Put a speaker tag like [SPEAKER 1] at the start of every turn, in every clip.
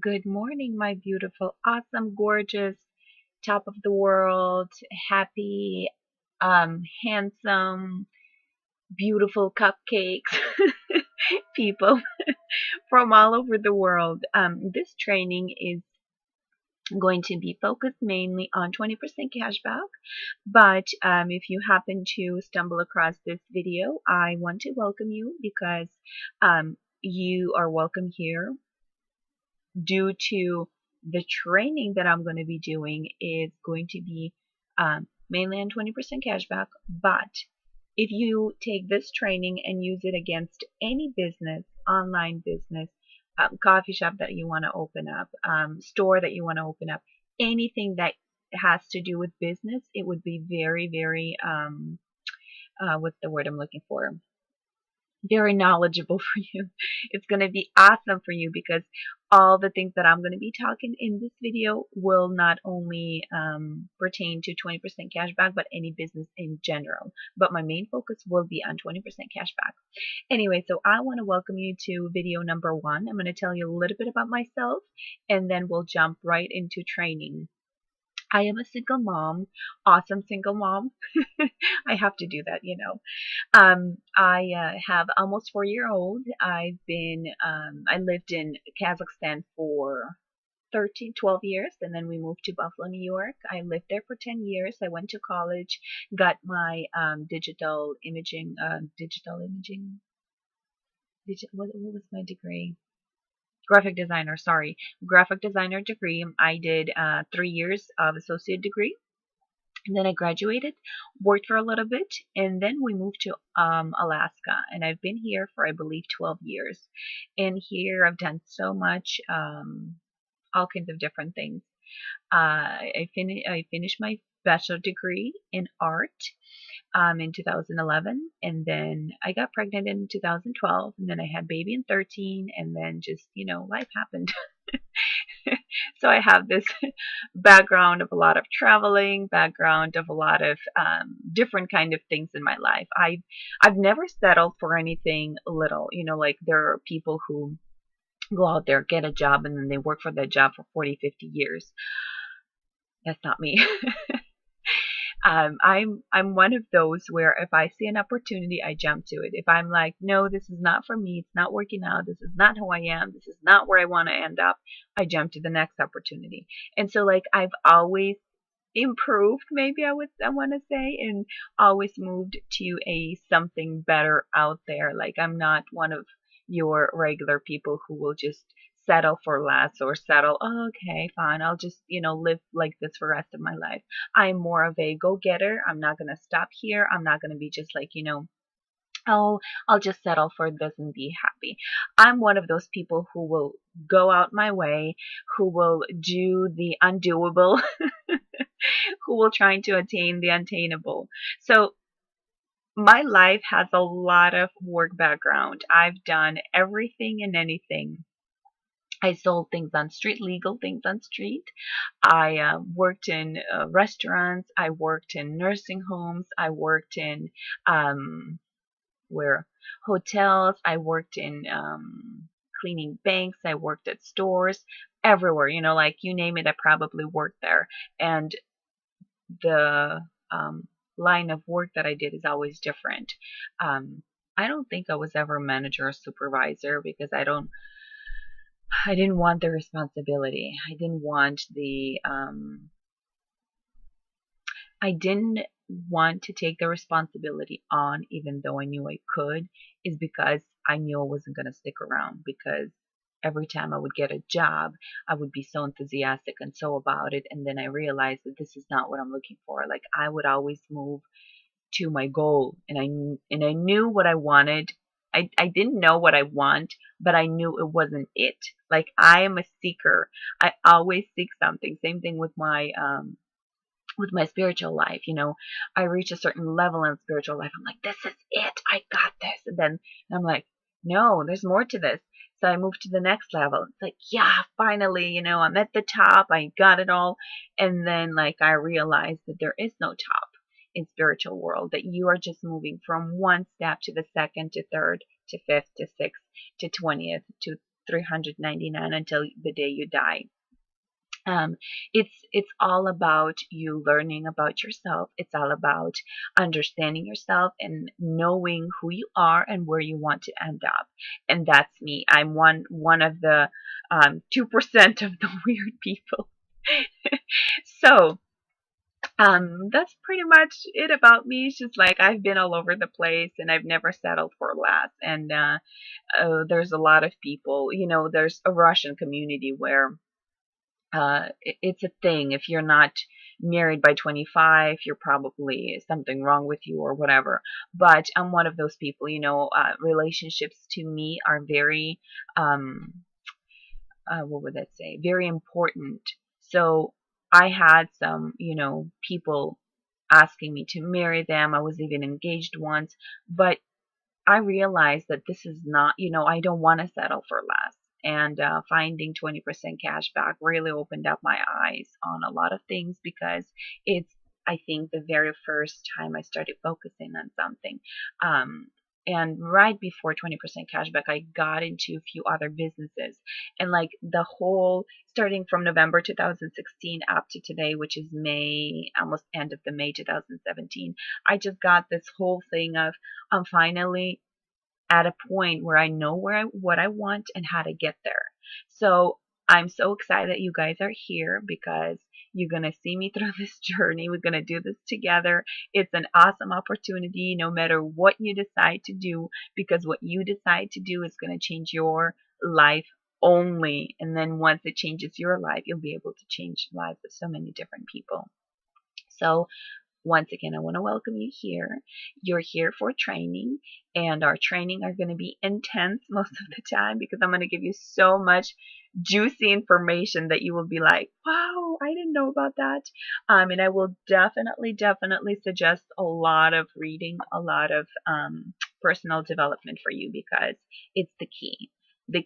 [SPEAKER 1] Good morning, my beautiful, awesome, gorgeous, top of the world, happy, handsome, beautiful cupcakes people from all over the world. This training is going to be focused mainly on 20% cashback. But if you happen to stumble across this video, I want to welcome you because you are welcome here due to the training that I'm going to be doing is going to be mainly on 20% cashback. But if you take this training and use it against any business, online business, coffee shop that you want to open up, store that you want to open up, anything that has to do with business, it would be very, very, what's the word I'm looking for? Very knowledgeable for you. It's going to be awesome for you because all the things that I'm going to be talking in this video will not only pertain to 20% cashback, but any business in general. But my main focus will be on 20% cashback. Anyway, so I want to welcome you to video number 1. I'm going to tell you a little bit about myself, and then we'll jump right into training. I am a single mom, awesome single mom. I have to do that. I have almost 4-year-old. I lived in Kazakhstan for 12 years, and then we moved to Buffalo, New York. I lived there for 10 years. I went to college, got my what was my degree? Graphic designer, sorry. Graphic designer degree. I did 3 years of associate degree. And then I graduated, worked for a little bit, and then we moved to Alaska. And I've been here for, I believe, 12 years. And here I've done so much, all kinds of different things. I finished my bachelor degree in art in 2011, and then I got pregnant in 2012, and then I had baby in 13, and then just life happened. So I have this background of a lot of traveling, background of a lot of different kind of things in my life. I've never settled for anything little. Like there are people who go out there, get a job, and then they work for that job for 40, 50 years. That's not me. I'm one of those where if I see an opportunity, I jump to it. If I'm like, no, this is not for me, it's not working out, this is not who I am, this is not where I want to end up, I jump to the next opportunity. And so like I've always improved, maybe I want to say, and always moved to a something better out there. Like I'm not one of your regular people who will just settle for less or settle, oh, okay, fine, I'll just, live like this for the rest of my life. I'm more of a go-getter. I'm not going to stop here. I'm not going to be just like, oh, I'll just settle for this and be happy. I'm one of those people who will go out my way, who will do the undoable, who will try to attain the unattainable. So my life has a lot of work background. I've done everything and anything. I sold things on street, legal things on street. I worked in restaurants. I worked in nursing homes. I worked in where hotels. I worked in cleaning banks. I worked at stores. Everywhere, like you name it, I probably worked there. And the line of work that I did is always different. I don't think I was ever a manager or supervisor because I didn't want the responsibility. I didn't want to take the responsibility on, even though I knew I could, is because I knew I wasn't going to stick around. Because every time I would get a job, I would be so enthusiastic and so about it. And then I realized that this is not what I'm looking for. Like I would always move to my goal, and I knew what I wanted. I didn't know what I want, but I knew it wasn't it. Like I am a seeker. I always seek something. Same thing with my spiritual life. I reach a certain level in spiritual life. I'm like, this is it. I got this. And then I'm like, no, there's more to this. So I moved to the next level. It's like, yeah, finally, I'm at the top. I got it all. And then like I realized that there is no top in spiritual world, that you are just moving from one step to the second to third to fifth to sixth to 20th to 399 until the day you die. Um, it's all about you learning about yourself. It's all about understanding yourself and knowing who you are and where you want to end up. And that's me. I'm one of the 2% of the weird people. So that's pretty much it about me. It's just like I've been all over the place and I've never settled for less. And there's a lot of people. There's a Russian community where it's a thing. If you're not married by 25, you're probably something wrong with you or whatever. But I'm one of those people. Relationships to me are very, what would that say? Very important. So I had some, people asking me to marry them. I was even engaged once, but I realized that this is not, I don't want to settle for less. And finding 20% cash back really opened up my eyes on a lot of things, because it's, I think, the very first time I started focusing on something. And right before 20% cashback, I got into a few other businesses. And like the whole, starting from November 2016 up to today, which is May, almost end of the May 2017, I just got this whole thing of, I'm finally at a point where I know what I want and how to get there. So I'm so excited that you guys are here, because you're going to see me through this journey. We're going to do this together. It's an awesome opportunity no matter what you decide to do, because what you decide to do is going to change your life only. And then once it changes your life, you'll be able to change the lives of so many different people. So once again, I want to welcome you here. You're here for training, and our training are going to be intense most of the time, because I'm going to give you so much juicy information that you will be like, wow, I didn't know about that. And I will definitely suggest a lot of reading, a lot of personal development for you, because it's the key. The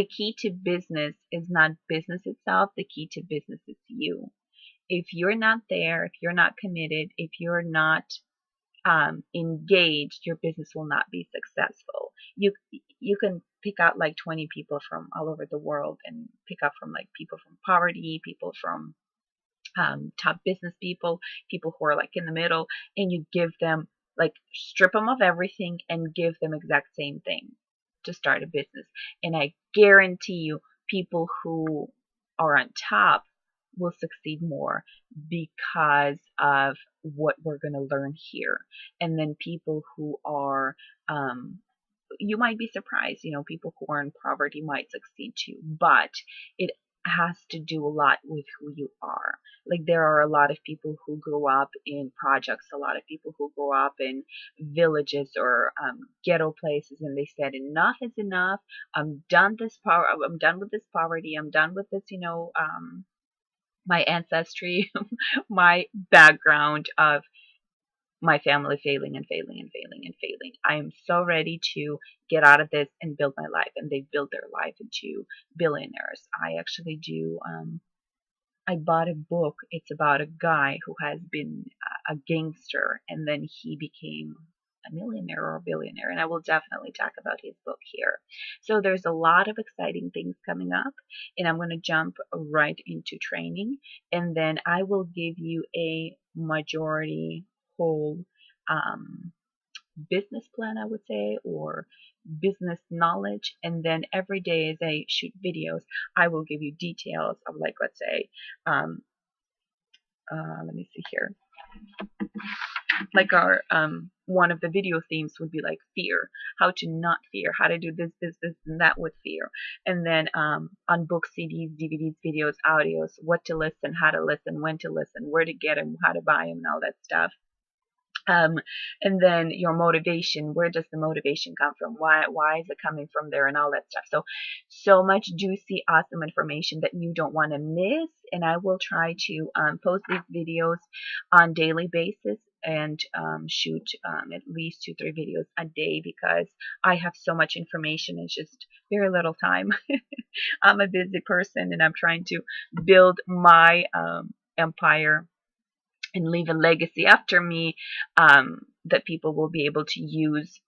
[SPEAKER 1] key to business is not business itself. The key to business is you. If you're not there, if you're not committed, if you're not engaged, your business will not be successful. You can pick out like 20 people from all over the world, and pick up from like people from poverty, people from top business people, people who are like in the middle, and you give them, like, strip them of everything and give them exact same thing to start a business. And I guarantee you, people who are on top will succeed more because of what we're going to learn here. And then people who are, you might be surprised, people who are in poverty might succeed too, but it has to do a lot with who you are. Like, there are a lot of people who grow up in projects, a lot of people who grow up in villages or ghetto places, and they said, enough is enough. I'm done I'm done with this poverty. I'm done with this, my ancestry, my background of my family failing and failing and failing and failing. I am so ready to get out of this and build my life. And they build their life into billionaires. I actually do. I bought a book. It's about a guy who has been a gangster, and then he became a millionaire or a billionaire. And I will definitely talk about his book here. So there's a lot of exciting things coming up, and I'm going to jump right into training. And then I will give you a majority whole business plan, I would say, or business knowledge. And then every day as I shoot videos, I will give you details of, like, let's say, let me see here. Like our one of the video themes would be like fear, how to not fear, how to do this, and that with fear. And then on books, CDs, DVDs, videos, audios, what to listen, how to listen, when to listen, where to get them, how to buy them, and all that stuff. And then your motivation, where does the motivation come from? Why is it coming from there, and all that stuff. So much juicy, awesome information that you don't want to miss. And I will try to post these videos on daily basis, and shoot at least 2-3 videos a day, because I have so much information. It's just very little time. I'm a busy person, and I'm trying to build my empire and leave a legacy after me, that people will be able to use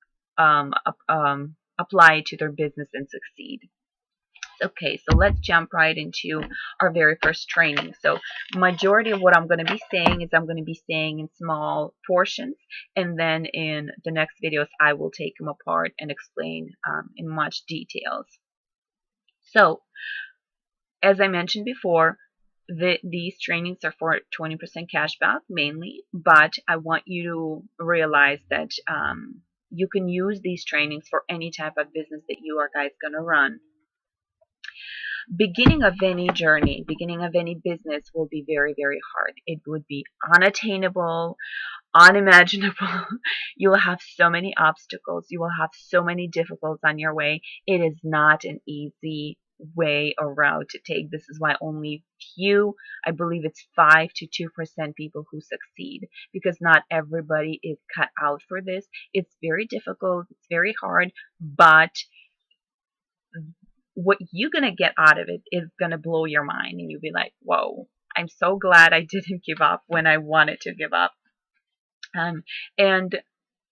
[SPEAKER 1] apply it to their business and succeed. Okay, so let's jump right into our very first training. So majority of what I'm going to be saying is I'm going to be saying in small portions, and then in the next videos I will take them apart and explain in much details. So as I mentioned before, these trainings are for 20% cashback mainly, but I want you to realize that you can use these trainings for any type of business that you are guys going to run. Beginning of any journey, beginning of any business will be very, very hard. It would be unattainable, unimaginable. You will have so many obstacles. You will have so many difficulties on your way. It is not an easy way or route to take. This is why only few, I believe it's 5 to 2% people who succeed, because not everybody is cut out for this. It's very difficult. It's very hard, but what you're going to get out of it is going to blow your mind, and you'll be like, whoa, I'm so glad I didn't give up when I wanted to give up. And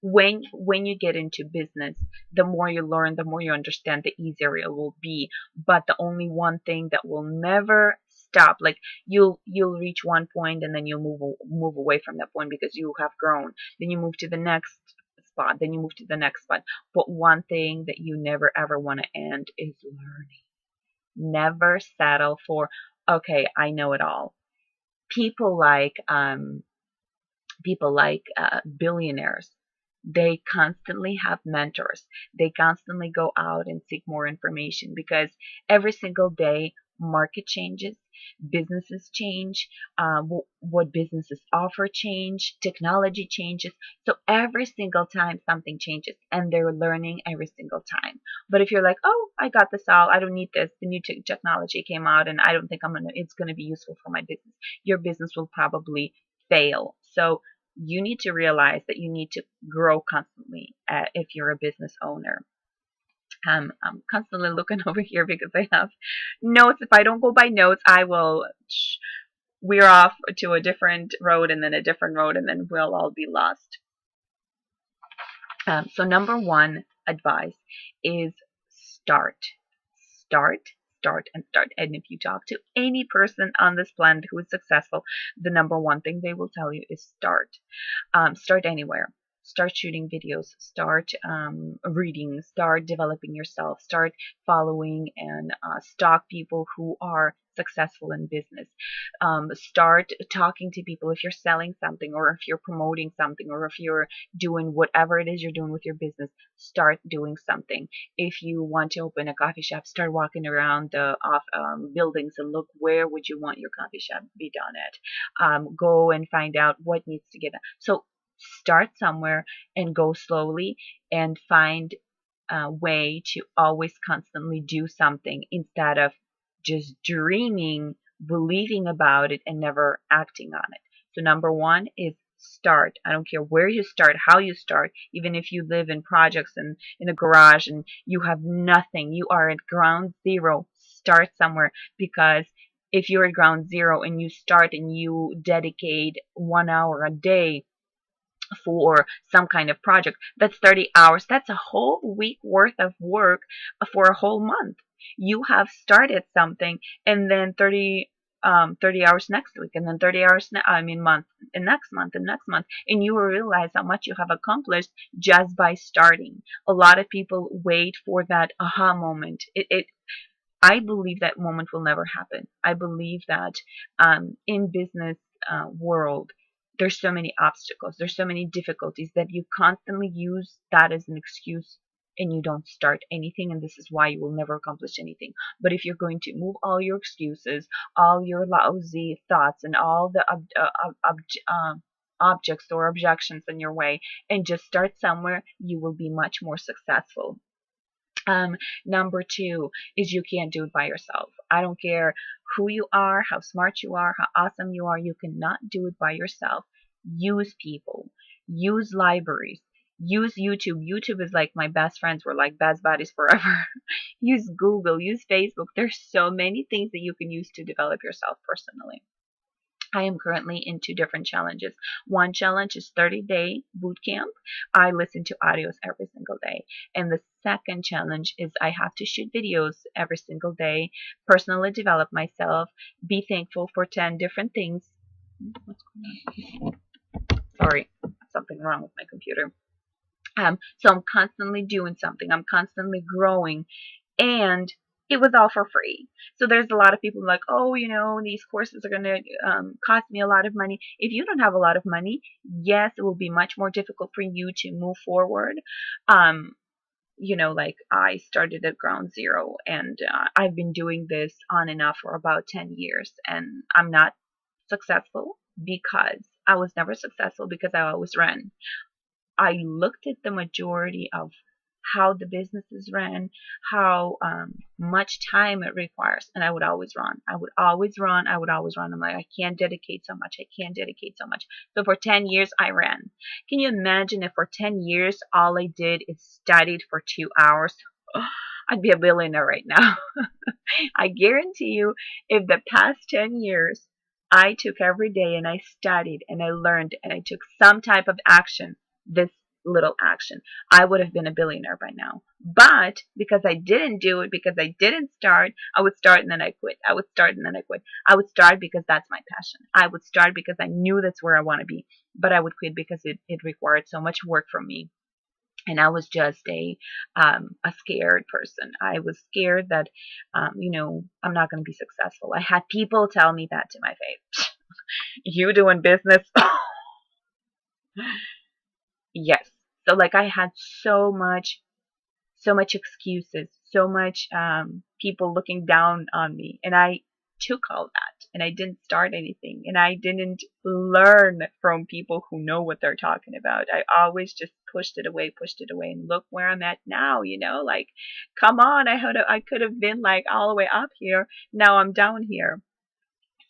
[SPEAKER 1] when you get into business, the more you learn, the more you understand, the easier it will be. But the only one thing that will never stop, like you'll reach one point and then you'll move away from that point because you have grown. Then you move to the next spot, then you move to the next spot. But one thing that you never ever want to end is learning. Never settle for, okay, I know it all. People like billionaires, they constantly have mentors. They constantly go out and seek more information because every single day market changes, businesses change, what businesses offer change, technology changes. So every single time something changes, and they're learning every single time. But if you're like, oh, I got this all, I don't need this, the new technology came out and I don't think it's going to be useful for my business, your business will probably fail. So you need to realize that you need to grow constantly if you're a business owner. I'm constantly looking over here because I have notes. If I don't go by notes, I will we're off to a different road and then a different road, and then we'll all be lost. So number one advice is start. Start, start, and start. And if you talk to any person on this planet who is successful, the number one thing they will tell you is start. Start anywhere. Start shooting videos, start reading, start developing yourself, start following and stalk people who are successful in business. Start talking to people if you're selling something, or if you're promoting something, or if you're doing whatever it is you're doing with your business, start doing something. If you want to open a coffee shop, start walking around the buildings and look, where would you want your coffee shop be done at. Go and find out what needs to get done. So start somewhere and go slowly and find a way to always constantly do something instead of just dreaming, believing about it, and never acting on it. So number one is start. I don't care where you start, how you start, even if you live in projects and in a garage and you have nothing, you are at ground zero, start somewhere. Because if you're at ground zero and you start and you dedicate 1 hour a day for some kind of project, that's 30 hours. That's a whole week worth of work for a whole month. You have started something, and then 30 hours next week, and then 30 hours month, and next month, and next month, and you will realize how much you have accomplished just by starting. A lot of people wait for that aha moment. I believe that moment will never happen. I believe that in business world, there's so many obstacles, there's so many difficulties that you constantly use that as an excuse and you don't start anything, and this is why you will never accomplish anything. But if you're going to move all your excuses, all your lousy thoughts, and all the objects or objections in your way, and just start somewhere, you will be much more successful. Number two is you can't do it by yourself. I don't care who you are, how smart you are, how awesome you are. You cannot do it by yourself. Use people. Use libraries. Use YouTube. YouTube is like my best friends. We're like best buddies forever. Use Google. Use Facebook. There's so many things that you can use to develop yourself personally. I am currently in 2 different challenges. One challenge is 30-day boot camp. I listen to audios every single day. And the second challenge is I have to shoot videos every single day, personally develop myself, be thankful for 10 different things. What's going on? Sorry, something wrong with my computer. So I'm constantly doing something. I'm constantly growing. And it was all for free. So there's a lot of people like, oh, these courses are going to cost me a lot of money. If you don't have a lot of money, yes, it will be much more difficult for you to move forward. Like I started at ground zero, and I've been doing this on and off for about 10 years, and I'm not successful because I was never successful because I always ran. I looked at the majority of how the businesses ran, how much time it requires, and I would always run. I would always run. I would always run. I'm like, I can't dedicate so much. I can't dedicate so much. So for 10 years, I ran. Can you imagine if for 10 years, all I did is studied for 2 hours? I'd be a billionaire right now. I guarantee you, if the past 10 years, I took every day and I studied and I learned and I took some type of action, this little action, I would have been a billionaire by now. But because I didn't do it, because I didn't start, I would start and then I quit. I would start and then I quit. I would start because that's my passion. I would start because I knew that's where I want to be. But I would quit because it required so much work from me. And I was just a scared person. I was scared that, I'm not going to be successful. I had people tell me that to my face. You doing business? Yes. So like I had so much excuses, so much people looking down on me, and I took all that, and I didn't start anything, and I didn't learn from people who know what they're talking about. I always just pushed it away, and look where I'm at now. Like, come on, I could have been like all the way up here. Now I'm down here.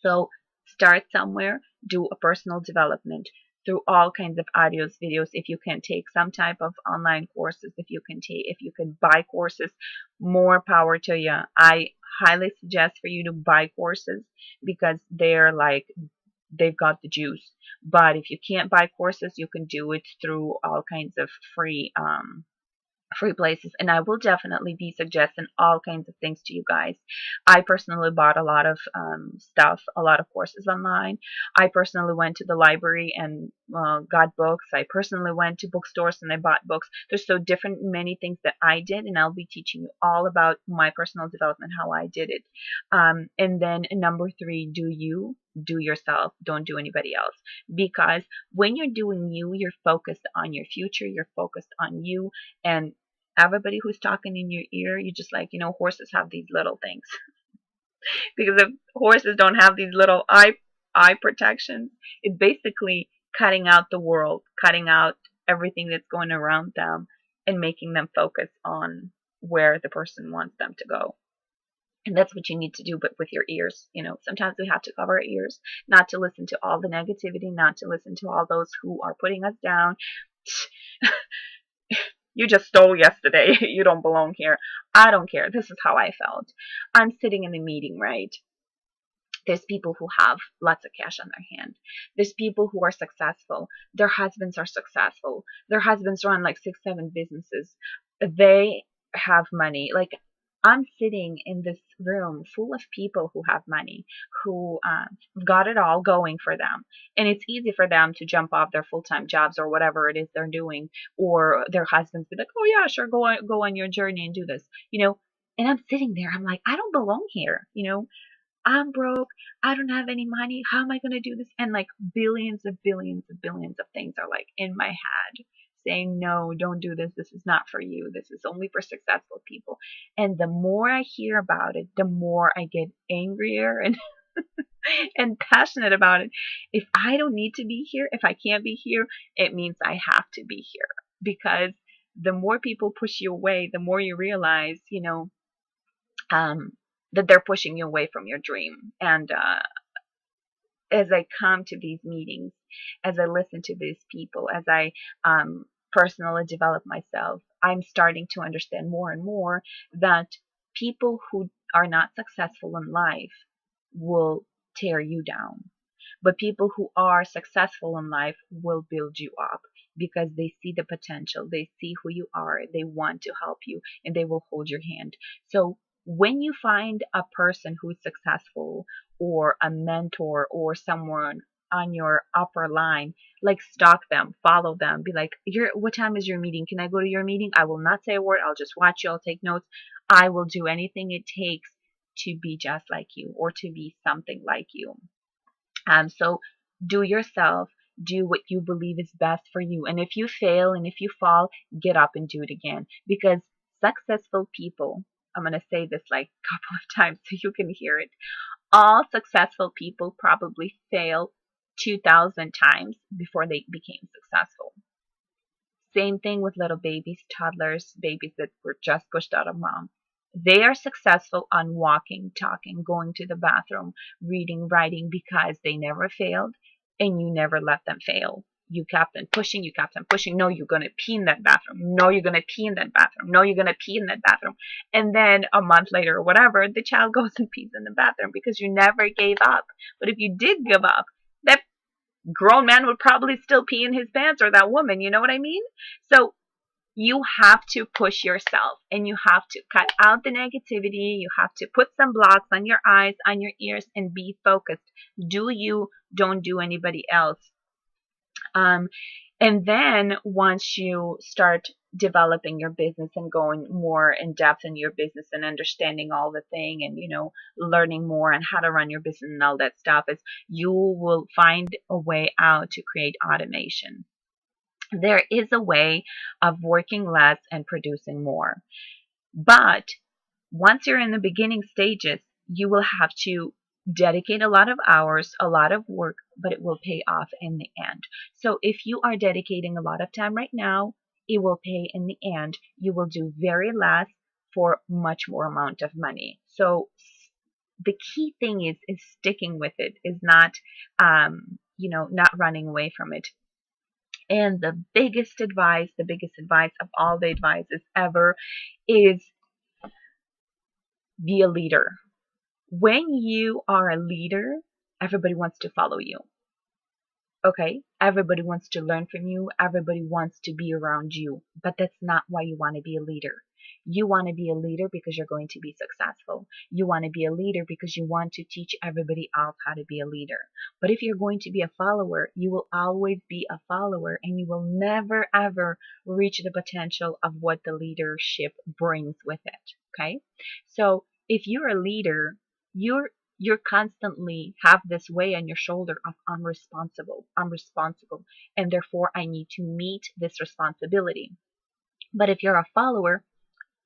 [SPEAKER 1] So start somewhere, do a personal development through all kinds of audios, videos. If you can take some type of online courses, if you can buy courses, more power to you. I highly suggest for you to buy courses because they've got the juice. But if you can't buy courses, you can do it through all kinds of free places, and I will definitely be suggesting all kinds of things to you guys. I personally bought a lot of stuff, a lot of courses online. I personally went to the library and got books. I personally went to bookstores and I bought books. There's so different many things that I did, and I'll be teaching you all about my personal development, how I did it. And then number 3, do yourself. Don't do anybody else, because when you're doing you're focused on your future, you're focused on you, and everybody who's talking in your ear, you just like, horses have these little things. Because if horses don't have these little eye protections, it's basically cutting out the world, cutting out everything that's going around them, and making them focus on where the person wants them to go. And that's what you need to do, but with your ears. Sometimes we have to cover our ears, not to listen to all the negativity, not to listen to all those who are putting us down. You just stole yesterday. You don't belong here. I don't care. This is how I felt. I'm sitting in a meeting, right? There's people who have lots of cash on their hand. There's people who are successful. Their husbands are successful. Their husbands run like 6, 7 businesses. They have money. Like, I'm sitting in this room full of people who have money, who got it all going for them. And it's easy for them to jump off their full-time jobs or whatever it is they're doing, or their husbands be like, oh yeah, sure, go on your journey and do this. And I'm sitting there, I'm like, I don't belong here. I'm broke. I don't have any money. How am I going to do this? And like billions of things are like in my head saying, no, don't do this. This is not for you. This is only for successful people. And the more I hear about it, the more I get angrier and and passionate about it. If I don't need to be here, if I can't be here, it means I have to be here. Because the more people push you away, the more you realize, that they're pushing you away from your dream. And as I come to these meetings, as I listen to these people, as I personally develop myself, I'm starting to understand more and more that people who are not successful in life will tear you down. But people who are successful in life will build you up because they see the potential, they see who you are, they want to help you, and they will hold your hand. So when you find a person who is successful, or a mentor, or someone on your upper line, like stalk them, follow them, be like, what time is your meeting? Can I go to your meeting? I will not say a word. I'll just watch you. I'll take notes. I will do anything it takes to be just like you, or to be something like you. So do yourself, do what you believe is best for you. And if you fail and if you fall, get up and do it again. Because successful people, I'm going to say this like a couple of times so you can hear it. All successful people probably fail 2,000 times before they became successful. Same thing with little babies, toddlers, babies that were just pushed out of mom. They are successful on walking, talking, going to the bathroom, reading, writing, because they never failed and you never let them fail. You kept them pushing, you kept them pushing. No, you're going to pee in that bathroom. No, you're going to pee in that bathroom. No, you're going to pee in that bathroom. And then a month later or whatever, the child goes and pees in the bathroom because you never gave up. But if you did give up, that grown man would probably still pee in his pants, or that woman, you know what I mean? So you have to push yourself, and you have to cut out the negativity. You have to put some blocks on your eyes, on your ears, and be focused. Do you, don't do anybody else. And then once you start developing your business and going more in depth in your business and understanding all the thing, and learning more on how to run your business and all that stuff, is you will find a way out to create automation. There is a way of working less and producing more. But once you're in the beginning stages, you will have to dedicate a lot of hours, a lot of work, but it will pay off in the end. So if you are dedicating a lot of time right now, it will pay in the end. You will do very less for much more amount of money. So the key thing is sticking with it, is not, not running away from it. And the biggest advice of all the advices ever is be a leader. When you are a leader, everybody wants to follow you. Okay? Everybody wants to learn from you. Everybody wants to be around you. But that's not why you want to be a leader. You want to be a leader because you're going to be successful. You want to be a leader because you want to teach everybody else how to be a leader. But if you're going to be a follower, you will always be a follower, and you will never ever reach the potential of what the leadership brings with it. Okay? So if you're a leader, you're constantly have this weight on your shoulder of I'm responsible, and therefore I need to meet this responsibility. But if you're a follower,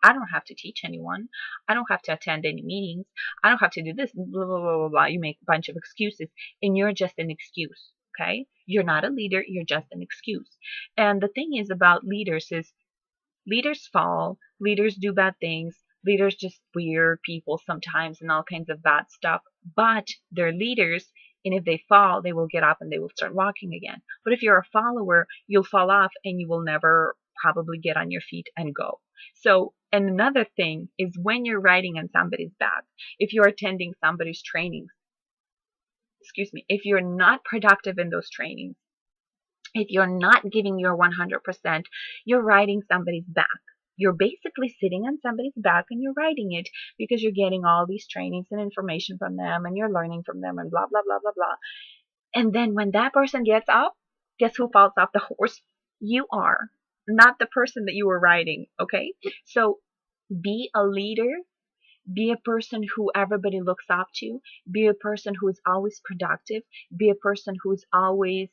[SPEAKER 1] I don't have to teach anyone. I don't have to attend any meetings. I don't have to do this, blah, blah, blah, blah, blah. You make a bunch of excuses, and you're just an excuse, okay? You're not a leader. You're just an excuse. And the thing is about leaders is leaders fall. Leaders do bad things. Leaders just weird people sometimes and all kinds of bad stuff. But they're leaders, and if they fall, they will get up and they will start walking again. But if you're a follower, you'll fall off and you will never probably get on your feet and go. So, and another thing is when you're riding on somebody's back, if you're attending somebody's trainings, if you're not productive in those trainings, if you're not giving your 100%, you're riding somebody's back. You're basically sitting on somebody's back and you're riding it because you're getting all these trainings and information from them and you're learning from them and blah, blah, blah, blah, blah. And then when that person gets up, guess who falls off the horse? You are, not the person that you were riding, okay? So be a leader. Be a person who everybody looks up to. Be a person who is always productive. Be a person who is always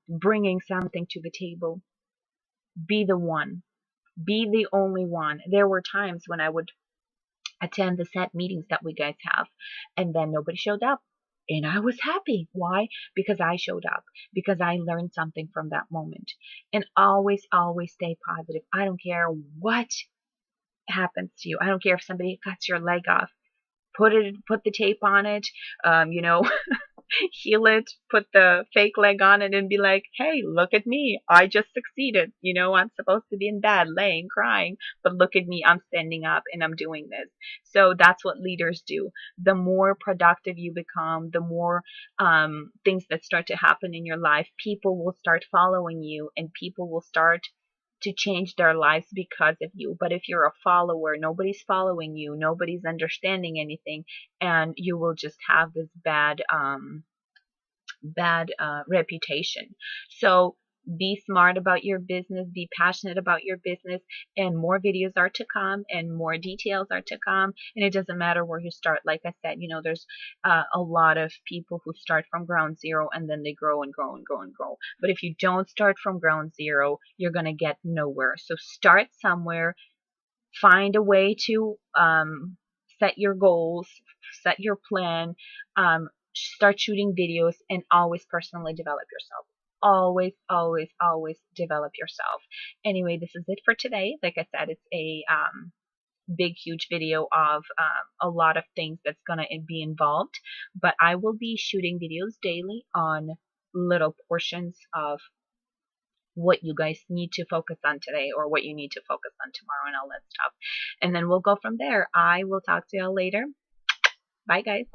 [SPEAKER 1] bringing something to the table. Be the one. Be the only one. There were times when I would attend the set meetings that we guys have, and then nobody showed up. And I was happy. Why? Because I showed up. Because I learned something from that moment. And always, always stay positive. I don't care what happens to you. I don't care if somebody cuts your leg off. Put the tape on it. heal it, put the fake leg on it, and be like, hey, look at me. I just succeeded. You know, I'm supposed to be in bed, laying, crying, but look at me. I'm standing up and I'm doing this. So that's what leaders do. The more productive you become, the more things that start to happen in your life, people will start following you and people will start to change their lives because of you. But if you're a follower, nobody's following you, nobody's understanding anything, and you will just have this bad reputation. So be smart about your business, be passionate about your business, and more videos are to come and more details are to come. And it doesn't matter where you start. Like I said, you know, there's a lot of people who start from ground zero and then they grow and grow and grow and grow. But if you don't start from ground zero, you're going to get nowhere. So start somewhere, find a way to set your goals, set your plan, start shooting videos, and always personally develop yourself. Always, always, always develop yourself. Anyway, this is it for today. Like I said, it's a big, huge video of a lot of things that's going to be involved, but I will be shooting videos daily on little portions of what you guys need to focus on today or what you need to focus on tomorrow and all that stuff. And then we'll go from there. I will talk to y'all later. Bye, guys.